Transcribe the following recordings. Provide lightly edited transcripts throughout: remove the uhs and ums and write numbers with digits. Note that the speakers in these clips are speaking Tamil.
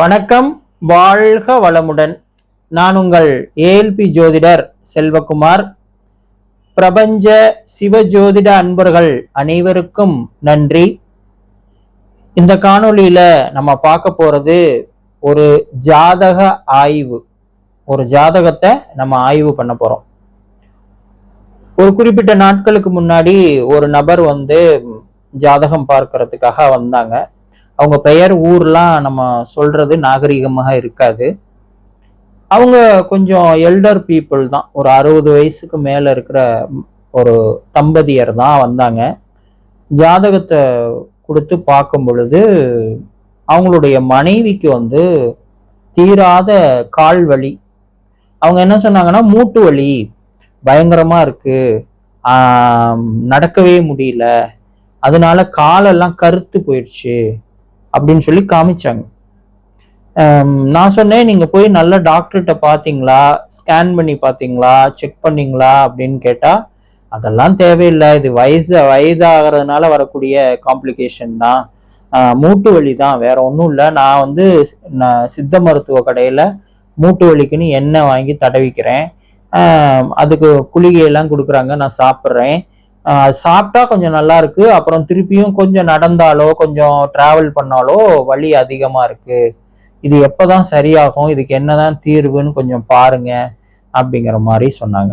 வணக்கம், வாழ்க வளமுடன். நான் உங்கள் ஏஎல்பி ஜோதிடர் செல்வகுமார். பிரபஞ்ச சிவஜோதிட அன்பர்கள் அனைவருக்கும் நன்றி. இந்த காணொளியில நம்ம பார்க்க போறது ஒரு ஜாதக ஆய்வு. ஒரு ஜாதகத்தை நம்ம ஆய்வு பண்ண போறோம். ஒரு குறிப்பிட்ட நாட்களுக்கு முன்னாடி ஒரு நபர் ஜாதகம் பார்க்கறதுக்காக வந்தாங்க. அவங்க பெயர் ஊர்லாம் நம்ம சொல்றது நாகரிகமாக இருக்காது. அவங்க கொஞ்சம் எல்டர் பீப்புள் தான், ஒரு 60 வயசுக்கு மேல இருக்கிற ஒரு தம்பதியர் தான் வந்தாங்க. ஜாதகத்தை கொடுத்து பார்க்கும் பொழுது அவங்களுடைய மனைவிக்கு தீராத கால் வலி. அவங்க என்ன சொன்னாங்கன்னா, மூட்டு வலி பயங்கரமா இருக்கு, நடக்கவே முடியல, அதனால காலெல்லாம் கருத்து போயிடுச்சு அப்படின்னு சொல்லி காமிச்சாங்க. நான் சொன்னேன், நீங்க போய் நல்ல டாக்டர்கிட்ட பாத்தீங்களா, ஸ்கேன் பண்ணி பாத்தீங்களா, செக் பண்ணீங்களா அப்படின்னு கேட்டா, அதெல்லாம் தேவையில்லை, இது வயதாகிறதுனால வரக்கூடிய காம்ப்ளிகேஷன் தான், மூட்டு வலி தான், வேற ஒன்றும் இல்லை. நான் சித்த மருத்துவ கடையில மூட்டு வலிக்குன்னு எண்ணெய் வாங்கி தடவிக்கிறேன், அதுக்கு குளிகையெல்லாம் கொடுக்குறாங்க, நான் சாப்பிட்றேன், அது சாப்பிட்டா கொஞ்சம் நல்லா இருக்கு, அப்புறம் திருப்பியும் கொஞ்சம் நடந்தாலோ கொஞ்சம் டிராவல் பண்ணாலோ வலி அதிகமா இருக்கு, இது எப்பதான் சரியாகும், இதுக்கு என்னதான் தீர்வுன்னு கொஞ்சம் பாருங்க அப்படிங்கிற மாதிரி சொன்னாங்க.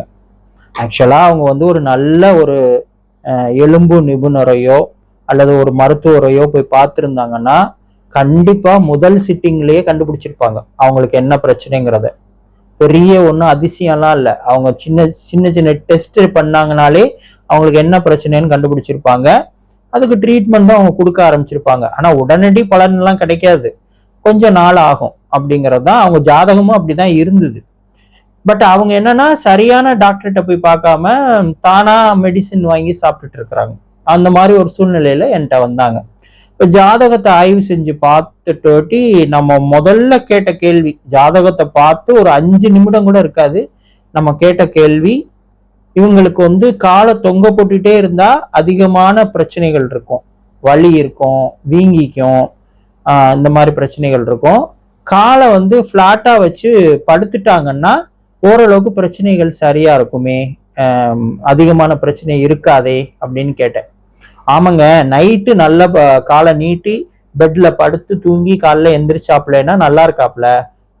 ஆக்சுவலா அவங்க ஒரு நல்ல ஒரு எலும்பு நிபுணரையோ அல்லது ஒரு மருத்துவரையோ போய் பார்த்துருந்தாங்கன்னா கண்டிப்பா முதல் சிட்டிங்லயே கண்டுபிடிச்சிருப்பாங்க அவங்களுக்கு என்ன பிரச்சனைங்கிறத. பெரிய ஒன்றும் அதிசயம்லாம் இல்லை, அவங்க சின்ன சின்ன டெஸ்ட் பண்ணாங்கனாலே அவங்களுக்கு என்ன பிரச்சனைன்னு கண்டுபிடிச்சிருப்பாங்க. அதுக்கு ட்ரீட்மெண்ட்டும் அவங்க கொடுக்க ஆரம்பிச்சிருப்பாங்க. ஆனா உடனடி பலன்லாம் கிடைக்காது, கொஞ்சம் நாள் ஆகும் அப்படிங்கிறது தான். அவங்க ஜாதகமும் அப்படிதான் இருந்தது. பட் அவங்க என்னன்னா, சரியான டாக்டர்கிட்ட போய் பார்க்காம தானா மெடிசின் வாங்கி சாப்பிட்டுட்டு இருக்கிறாங்க. அந்த மாதிரி ஒரு சூழ்நிலையில என்கிட்ட வந்தாங்க. இப்போ ஜாதகத்தை ஆய்வு செஞ்சு பார்த்துட்டு நம்ம முதல்ல கேட்ட கேள்வி, ஜாதகத்தை பார்த்து ஒரு 5 நிமிடம் கூட இருக்காது, நம்ம கேட்ட கேள்வி, இவங்களுக்கு காலை தொங்க போட்டுட்டே இருந்தா அதிகமான பிரச்சனைகள் இருக்கும், வலி இருக்கும், வீங்கிக்கும், இந்த மாதிரி பிரச்சனைகள் இருக்கும். காலை ஃபிளாட்டா வச்சு படுத்துட்டாங்கன்னா ஓரளவுக்கு பிரச்சனைகள் சரியா இருக்குமே, அதிகமான பிரச்சனை இருக்காதே அப்படின்னு கேட்டேன். ஆமாங்க, நைட்டு நல்ல காலை நீட்டி பெட்ல படுத்து தூங்கி காலைல எந்திரிச்சாப்லன்னா நல்லா இருக்காப்ல,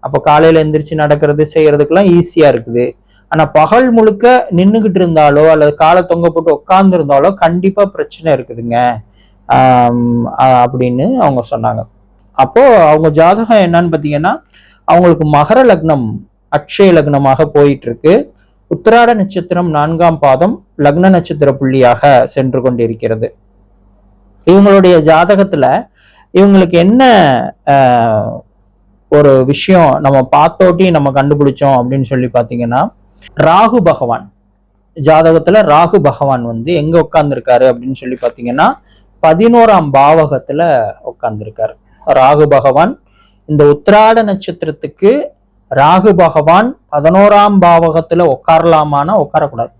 அப்போ காலையில எந்திரிச்சு நடக்கிறது செய்யறதுக்கெல்லாம் ஈஸியா இருக்குது. ஆனா பகல் முழுக்க நின்றுகிட்டு இருந்தாலோ அல்லது காலை தொங்க போட்டு உட்கார்ந்து இருந்தாலோ கண்டிப்பா பிரச்சனை இருக்குதுங்க அப்படின்னு அவங்க சொன்னாங்க. அப்போ அவங்க ஜாதகம் என்னன்னு பாத்தீங்கன்னா, அவங்களுக்கு மகர லக்னம் அட்சய லக்னமாக போயிட்டு இருக்கு. உத்திராட நட்சத்திரம் 4ஆம் பாதம் லக்ன நட்சத்திர புள்ளியாக சென்று கொண்டிருக்கிறது. இவங்களுடைய ஜாதகத்துல இவங்களுக்கு என்ன ஒரு விஷயம் நம்ம பார்த்தோட்டி நம்ம கண்டுபிடிச்சோம் அப்படின்னு சொல்லி பாத்தீங்கன்னா, ராகு பகவான் ஜாதகத்துல ராகு பகவான் எங்க உட்கார்ந்துருக்காரு அப்படின்னு சொல்லி பாத்தீங்கன்னா 11ஆம் பாவகத்துல உட்கார்ந்துருக்காரு. ராகு பகவான் இந்த உத்திராட நட்சத்திரத்துக்கு ராகு பகவான் 11ஆம் பாவகத்துல உட்காரலாமான்னா உட்காரக்கூடாது,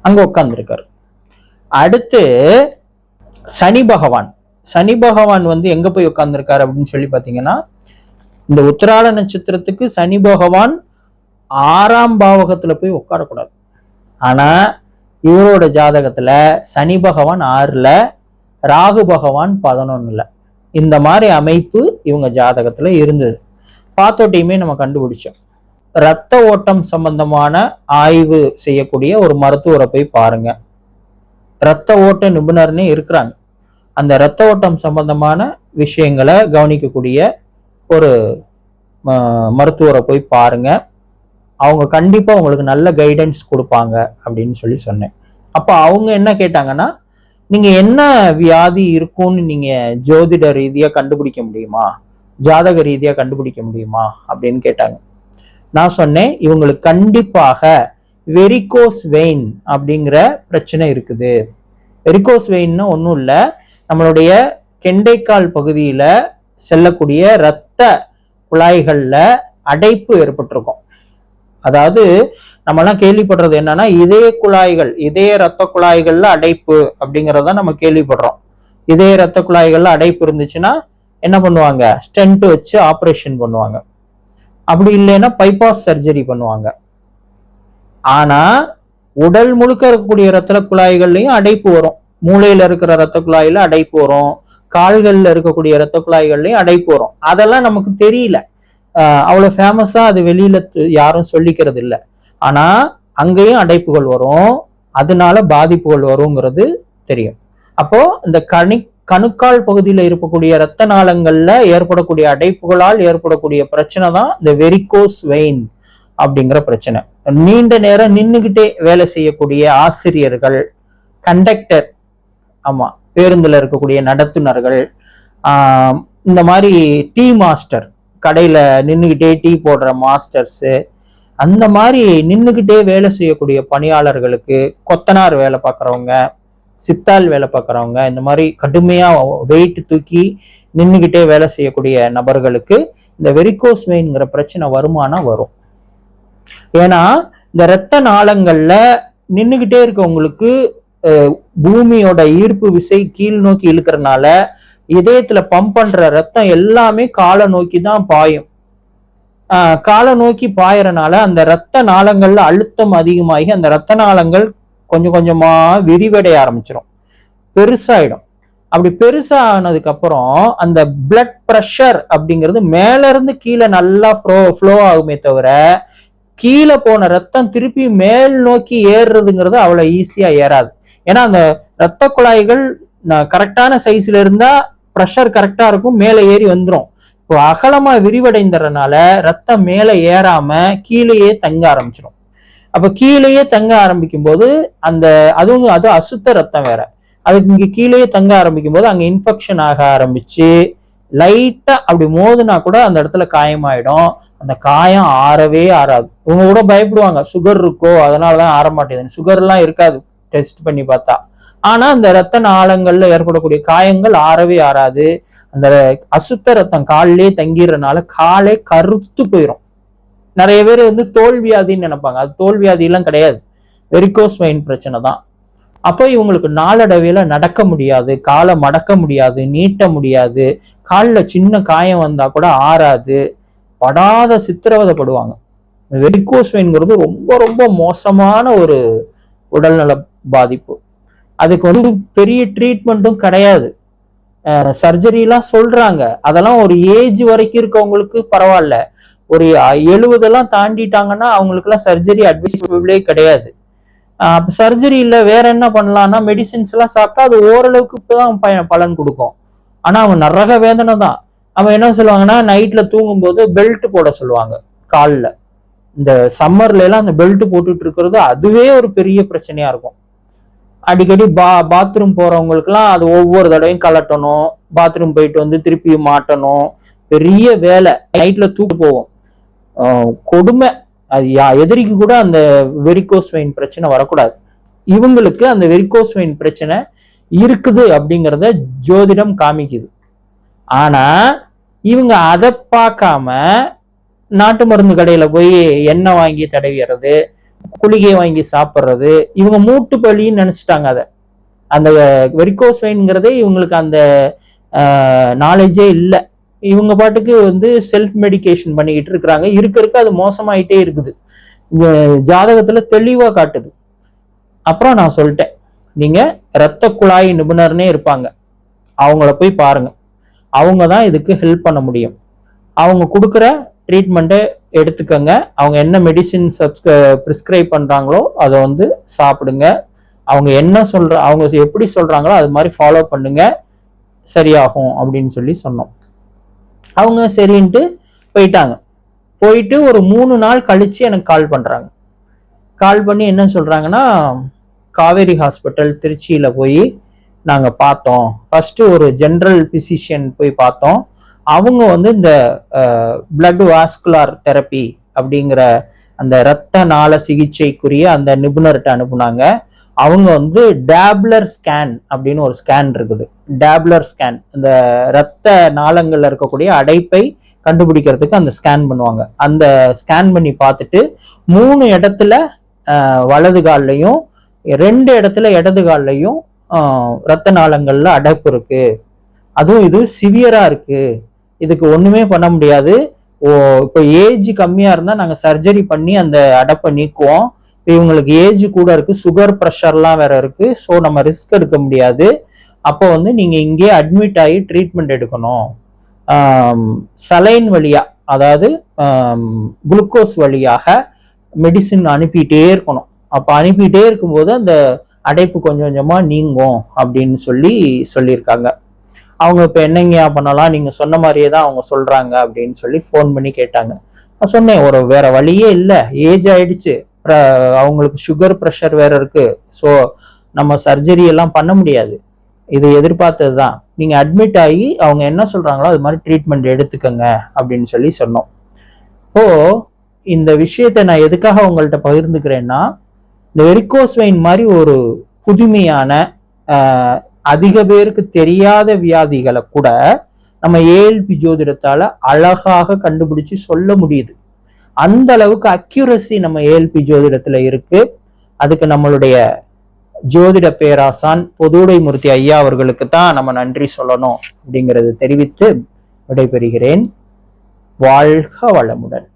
அங்க உட்கார்ந்துருக்காரு. அடுத்து சனி பகவான் எங்க போய் உட்கார்ந்துருக்காரு அப்படின்னு சொல்லி பாத்தீங்கன்னா, இந்த உத்திராட நட்சத்திரத்துக்கு சனி பகவான் 6ஆம் பாவகத்துல போய் உட்காரக்கூடாது. ஆனா இவரோட ஜாதகத்துல சனி பகவான் 6ல, ராகு பகவான் 11ல, இந்த மாதிரி அமைப்பு இவங்க ஜாதகத்துல இருந்தது. பார்த்தோட்டையுமே நம்ம கண்டுபிடிச்சோம். இரத்த ஓட்டம் சம்பந்தமான ஆய்வு செய்யக்கூடிய ஒரு மருத்துவரை போய் பாருங்க, இரத்த ஓட்ட நிபுணர்னே இருக்கிறாங்க. அந்த இரத்த ஓட்டம் சம்பந்தமான விஷயங்களை கவனிக்கக்கூடிய ஒரு மருத்துவரை போய் பாருங்க, அவங்க கண்டிப்பா உங்களுக்கு நல்ல கைடன்ஸ் கொடுப்பாங்க அப்படின்னு சொல்லி சொன்னேன். அப்போ அவங்க என்ன கேட்டாங்கன்னா, நீங்க என்ன வியாதி இருக்கும்னு நீங்க ஜோதிட ரீதியா கண்டுபிடிக்க முடியுமா, ஜாதக ரீதியா கண்டுபிடிக்க முடியுமா அப்படின்னு கேட்டாங்க. நான் சொன்னேன், இவங்களுக்கு கண்டிப்பாக வெரிகோஸ் வெயின் அப்படிங்கிற பிரச்சனை இருக்குது. வெரிகோஸ் வெயின்னா ஒன்றும் இல்லை, நம்மளுடைய கெண்டைக்கால் பகுதியில செல்லக்கூடிய இரத்த குழாய்கள்ல அடைப்பு ஏற்பட்டிருக்கும். அதாவது நம்மலாம் கேள்விப்படுறது என்னன்னா, இதய ரத்த குழாய்கள்ல அடைப்பு அப்படிங்கிறத நம்ம கேள்விப்படுறோம். இதய ரத்த குழாய்கள்ல அடைப்பு இருந்துச்சுன்னா என்ன பண்ணுவாங்க, ஸ்டென்ட் வச்சு ஆப்ரேஷன் பண்ணுவாங்க. அப்படி இல்லைன்னா பைபாஸ் சர்ஜரி பண்ணுவாங்க. ஆனா உடல் முழுக்க இருக்கக்கூடிய இரத்த குழாய்கள்லயும் அடைப்பு வரும். மூளையில இருக்கிற இரத்த குழாயில அடைப்பு வரும், கால்கள்ல இருக்கக்கூடிய இரத்த குழாய்கள்லயும் அடைப்பு வரும். அதெல்லாம் நமக்கு தெரியல, அவ்வளவு ஃபேமஸா அது வெளியில யாரும் சொல்லிக்கிறது இல்லை. ஆனா அங்கேயும் அடைப்புகள் வரும், அதனால பாதிப்புகள் வருங்கிறது தெரியும். அப்போ இந்த கணுக்கால் பகுதியில் இருக்கக்கூடிய இரத்த நாளங்கள்ல ஏற்படக்கூடிய அடைப்புகளால் ஏற்படக்கூடிய பிரச்சனை தான் இந்த வெரிகோஸ் வெயின் அப்படிங்கிற பிரச்சனை. நீண்ட நேரம் நின்றுகிட்டே வேலை செய்யக்கூடிய ஆசிரியர்கள், கண்டக்டர், ஆமா பேருந்துல இருக்கக்கூடிய நடத்துனர்கள், இந்த மாதிரி டீ மாஸ்டர், கடையில நின்றுகிட்டே டீ போடுற மாஸ்டர்ஸ், அந்த மாதிரி நின்றுகிட்டே வேலை செய்யக்கூடிய பணியாளர்களுக்கு, கொத்தனார் வேலை பார்க்குறவங்க, சித்தால் வேலை பார்க்குறவங்க, இந்த மாதிரி கடுமையா வெயிட் தூக்கி நின்றுகிட்டே வேலை செய்யக்கூடிய நபர்களுக்கு இந்த வெரிகோஸ் வெயின்ங்கிற பிரச்சனை வரும். ஏன்னா இந்த இரத்த நாளங்கள்ல நின்றுகிட்டே இருக்கவங்களுக்கு பூமியோட ஈர்ப்பு விசை கீழ் நோக்கி இழுக்கிறதுனால இதயத்துல பம்ப் பண்ற ரத்தம் எல்லாமே காலை நோக்கி தான் பாயும். காலை நோக்கி பாயறனால அந்த இரத்த நாளங்கள்ல அழுத்தம் அதிகமாகி அந்த இரத்த நாளங்கள் கொஞ்சம் கொஞ்சமா விரிவடைய ஆரம்பிச்சிடும், பெருசாயிடும். அப்படி பெருசா ஆனதுக்கு அப்புறம் அந்த பிளட் ப்ரெஷர் அப்படிங்கிறது மேல இருந்து கீழே நல்லா ஃப்ளோ ஆகுமே தவிர கீழே போன ரத்தம் திருப்பி மேல் நோக்கி ஏறுறதுங்கிறது அவ்வளவு ஈஸியா ஏறாது. ஏன்னா அந்த இரத்த குழாய்கள் கரெக்டான சைஸ்ல இருந்தா ப்ரெஷர் கரெக்டா இருக்கும், மேலே ஏறி வந்துடும். இப்போ அகலமா விரிவடைந்தறனால ரத்தம் மேலே ஏறாம கீழேயே தங்க ஆரம்பிச்சிடும். அப்ப கீழேயே தங்க ஆரம்பிக்கும் போது அது அசுத்த ரத்தம் வேற, அதுக்கு இங்க கீழேயே தங்க ஆரம்பிக்கும் போது அங்க இன்ஃபெக்ஷன் ஆக ஆரம்பிச்சு லைட்டா அப்படி மோதுனா கூட அந்த இடத்துல காயமாயிடும். அந்த காயம் ஆறவே ஆறாது. இவங்க கூட பயப்படுவாங்க, சுகர் இருக்கோ அதனாலதான் ஆற மாட்டேங்குது. சுகர் எல்லாம் இருக்காது டெஸ்ட் பண்ணி பார்த்தா. ஆனா அந்த இரத்த நாளங்கள்ல ஏற்படக்கூடிய காயங்கள் ஆறவே ஆறாது. அந்த அசுத்த ரத்தம் காலிலே தங்கிடுறதுனால காலே கருத்து போயிடும். நிறைய பேர் தோல்வியாதின்னு நினைப்பாங்க, அது தோல்வியாதி எல்லாம் கிடையாது, வெரிகோஸ் வெயின் பிரச்சனை தான். அப்போ இவங்களுக்கு நாளடைவில நடக்க முடியாது, காலை மடக்க முடியாது, நீட்ட முடியாது, காலில் சின்ன காயம் வந்தா கூட ஆறாது, படாத சித்திரவதைப்படுவாங்க. வெரிகோஸ் வெயின்ங்கிறது ரொம்ப ரொம்ப மோசமான ஒரு உடல்நல பாதிப்பு. அதுக்கு பெரிய ட்ரீட்மெண்ட்டும் கிடையாது, சர்ஜரிலாம் சொல்றாங்க. அதெல்லாம் ஒரு ஏஜ் வரைக்கும் இருக்கவங்களுக்கு பரவாயில்ல, ஒரு 70 தாண்டிட்டாங்கன்னா அவங்களுக்கு எல்லாம் சர்ஜரி அட்வைசபிளே கிடையாது. சர்ஜரி இல்ல வேற என்ன பண்ணலாம்னா மெடிசின்ஸ் எல்லாம் சாப்பிட்டா அது ஓரளவுக்கு தான் பலன் கொடுக்கும். ஆனா அவன் நரக வேதனை தான். அவன் என்ன சொல்லுவாங்கன்னா நைட்ல தூங்கும் போது பெல்ட் போட சொல்லுவாங்க காலில். இந்த சம்மர்ல எல்லாம் அந்த பெல்ட் போட்டுட்டு இருக்கிறது அதுவே ஒரு பெரிய பிரச்சனையா இருக்கும். அடிக்கடி பாத்ரூம் போறவங்களுக்கு எல்லாம் அது ஒவ்வொரு தடவையும் கலட்டணும், பாத்ரூம் போயிட்டு திருப்பி மாட்டணும், பெரிய வேலை. நைட்ல தூக்கு போவோம், கொடுமை. அது எதிரிக்கு கூட அந்த வெரிகோஸ் வெயின் பிரச்சனை வரக்கூடாது. இவங்களுக்கு அந்த வெரிகோஸ் வெயின் பிரச்சனை இருக்குது அப்படிங்கிறத ஜோதிடம் காமிக்குது. ஆனா இவங்க அதை பார்க்காம நாட்டு மருந்து கடையில போய் எண்ணெய் வாங்கி தடவிடுறது, குளிகை வாங்கி சாப்பிட்றது, இவங்க மூட்டு பலின்னு நினைச்சிட்டாங்க. அதை அந்த வெரிகோஸ் வெயின்ங்கிறதே இவங்களுக்கு அந்த நாலேஜே இல்லை. இவங்க பாட்டுக்கு செல்ஃப் மெடிகேஷன் பண்ணிக்கிட்டு இருக்கிறாங்க. இருக்க அது மோசமாயிட்டே இருக்குது, ஜாதகத்துல தெளிவா காட்டுது. அப்புறம் நான் சொல்லிட்டேன், நீங்க இரத்த குழாய் நிபுணர்னே இருப்பாங்க, அவங்கள போய் பாருங்க, அவங்க தான் இதுக்கு ஹெல்ப் பண்ண முடியும். அவங்க கொடுக்குற ட்ரீட்மெண்ட்டை எடுத்துக்கங்க. அவங்க என்ன மெடிசின் ப்ரிஸ்கிரைப் பண்றாங்களோ அதை சாப்பிடுங்க. அவங்க என்ன அவங்க எப்படி சொல்றாங்களோ அது மாதிரி ஃபாலோ பண்ணுங்க, சரியாகும் அப்படின்னு சொன்னோம். அவங்க சரின்ட்டு போயிட்டாங்க. போயிட்டு ஒரு 3 நாள் கழிச்சு எனக்கு கால் பண்றாங்க. கால் பண்ணி என்ன சொல்றாங்கன்னா, காவேரி ஹாஸ்பிட்டல் திருச்சியில போய் நாங்க பார்த்தோம். ஃபர்ஸ்ட் ஒரு ஜெனரல் பிசிஷியன் போய் பார்த்தோம். அவங்க இந்த பிளட் வாஸ்குலார் தெரப்பி அப்படிங்கிற அந்த இரத்த நாள சிகிச்சைக்குரிய அந்த நிபுணர்கிட்ட அனுப்புனாங்க. அவங்க டேப்லர் ஸ்கேன் அப்படின்னு ஒரு ஸ்கேன் இருக்குது. டேப்லர் ஸ்கேன் இந்த இரத்த நாளங்கள்ல இருக்கக்கூடிய அடைப்பை கண்டுபிடிக்கிறதுக்கு அந்த ஸ்கேன் பண்ணுவாங்க. அந்த ஸ்கேன் பண்ணி பார்த்துட்டு 3 இடத்துல வலது கால்லையும் 2 இடத்துல இடது கால்லையும் இரத்த நாளங்கள்ல அடைப்பு இருக்கு அதுவும் இது சிவியரா இருக்கு, இதுக்கு ஒண்ணுமே பண்ண முடியாது. இப்போ ஏஜ் கம்மியா இருந்தா நாங்க சர்ஜரி பண்ணி அந்த அடைப்பை நீக்குவோம். இவங்களுக்கு ஏஜ் கூட இருக்கு, சுகர் ப்ரெஷர்லாம் வேற இருக்கு, ஸோ நம்ம ரிஸ்க் எடுக்க முடியாது. அப்போ வந்து நீங்க இங்கே அட்மிட் ஆகி ட்ரீட்மெண்ட் எடுக்கணும். சலைன் வழியா, அதாவது குளுக்கோஸ் வழியாக மெடிசின் அனுப்பிட்டே இருக்கணும். அப்போ அனுப்பிட்டே இருக்கும்போது அந்த அடைப்பு கொஞ்சம் கொஞ்சமா நீங்கும் அப்படின்னு சொல்லியிருக்காங்க. அவங்க இப்போ என்னங்கயா பண்ணலாம், நீங்க சொன்ன மாதிரியே தான் அவங்க சொல்றாங்க அப்படின்னு சொல்லி ஃபோன் பண்ணி கேட்டாங்க. நான் சொன்னேன், ஒரு வேற வழியே இல்லை, ஏஜ் ஆயிடுச்சு, அவங்களுக்கு சுகர் ப்ரெஷர் வேற இருக்கு, ஸோ நம்ம சர்ஜரி எல்லாம் பண்ண முடியாது, இது எதிர்பார்த்தது தான், நீங்க அட்மிட் ஆகி அவங்க என்ன சொல்றாங்களோ அது மாதிரி ட்ரீட்மெண்ட் எடுத்துக்கங்க அப்படின்னு சொன்னோம். இப்போ இந்த விஷயத்தை நான் எதுக்காக உங்கள்கிட்ட பகிர்ந்துக்கிறேன்னா, இந்த வெரிகோஸ் வெயின் மாதிரி ஒரு புதுமையான அதிக பேருக்கு தெரியாத வியாதிகளை கூட நம்ம ஏஎல்பி ஜோதிடத்தால அழகாக கண்டுபிடிச்சு சொல்ல முடியுது. அந்த அளவுக்கு அக்யூரசி நம்ம ஏஎல்பி ஜோதிடத்துல இருக்கு. அதுக்கு நம்மளுடைய ஜோதிட பேராசான் பொதுவுடைமூர்த்தி ஐயா அவர்களுக்கு தான் நம்ம நன்றி சொல்லணும் அப்படிங்கிறது தெரிவித்து விடைபெறுகிறேன். வாழ்க வளமுடன்.